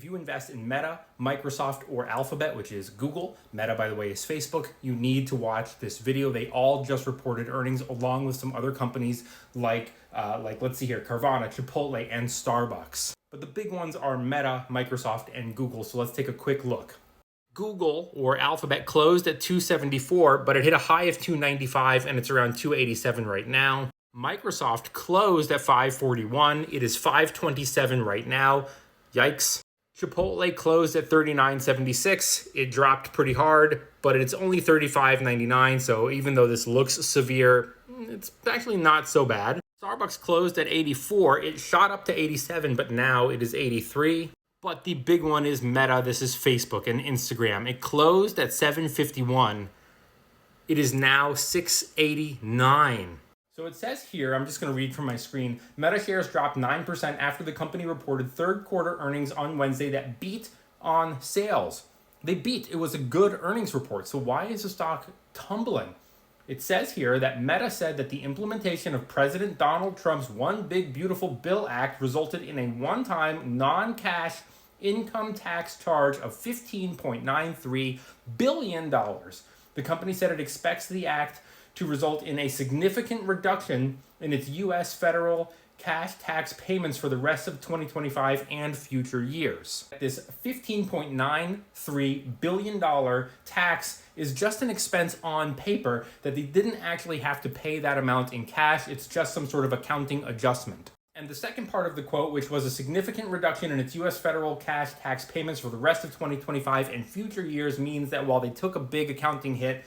If you invest in Meta, Microsoft, or Alphabet, which is Google, Meta, by the way, is Facebook, you need to watch this video. They all just reported earnings along with some other companies like let's see here, Carvana, Chipotle, and Starbucks. But the big ones are Meta, Microsoft, and Google. So let's take a quick look. Google, or Alphabet, closed at 274, but it hit a high of 295, and it's around 287 right now. Microsoft closed at 541. It is 527 right now. Yikes. Chipotle closed at 39.76. It dropped pretty hard, but it's only 35.99. So even though this looks severe, it's actually not so bad. Starbucks closed at 84. It shot up to 87, but now it is 83. But the big one is Meta. This is Facebook and Instagram. It closed at 751. It is now 689. So it says here, I'm just going to read from my screen, Meta shares dropped 9% after the company reported third quarter earnings on Wednesday that beat on sales. They beat. It was a good earnings report. So why is the stock tumbling? It says here that Meta said that the implementation of President Donald Trump's One Big Beautiful Bill Act resulted in a one-time non-cash income tax charge of $15.93 billion. The company said it expects the act to result in a significant reduction in its U.S. federal cash tax payments for the rest of 2025 and future years. This $15.93 billion tax is just an expense on paper that they didn't actually have to pay that amount in cash. It's just some sort of accounting adjustment. And the second part of the quote, which was a significant reduction in its U.S. federal cash tax payments for the rest of 2025 and future years, means that while they took a big accounting hit,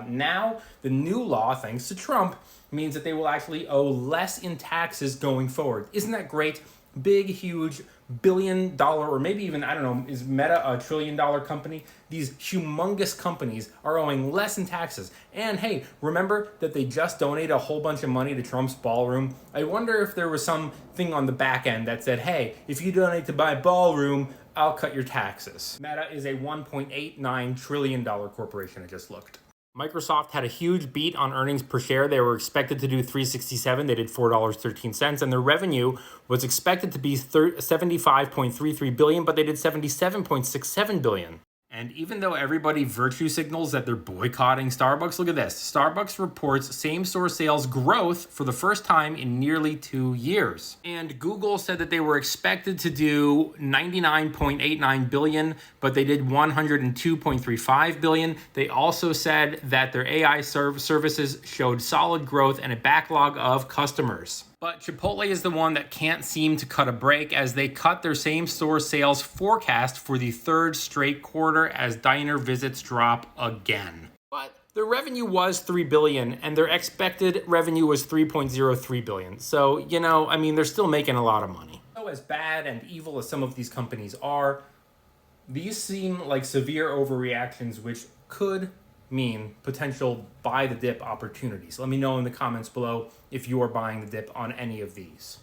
now the new law, thanks to Trump, means that they will actually owe less in taxes going forward. Isn't that great? Big, huge, billion-dollar, or maybe even, I don't know, is Meta a trillion-dollar company? These humongous companies are owing less in taxes. And hey, remember that they just donated a whole bunch of money to Trump's ballroom? I wonder if there was something on the back end that said, hey, if you donate to my ballroom, I'll cut your taxes. Meta is a $1.89 trillion corporation, I just looked. Microsoft had a huge beat on earnings per share. They were expected to do $3.67. They did $4.13, and their revenue was expected to be $75.33 billion, but they did $77.67 billion. And even though everybody virtue signals that they're boycotting Starbucks, look at this. Starbucks reports same-store sales growth for the first time in nearly 2 years. And Google said that they were expected to do $99.89 billion, but they did $102.35 billion. They also said that their AI services showed solid growth and a backlog of customers. But Chipotle is the one that can't seem to cut a break, as they cut their same-store sales forecast for the third straight quarter as diner visits drop again. But their revenue was $3 billion, and their expected revenue was $3.03 billion. So, they're still making a lot of money. So as bad and evil as some of these companies are, these seem like severe overreactions, which could mean potential buy the dip opportunities. Let me know in the comments below if you are buying the dip on any of these.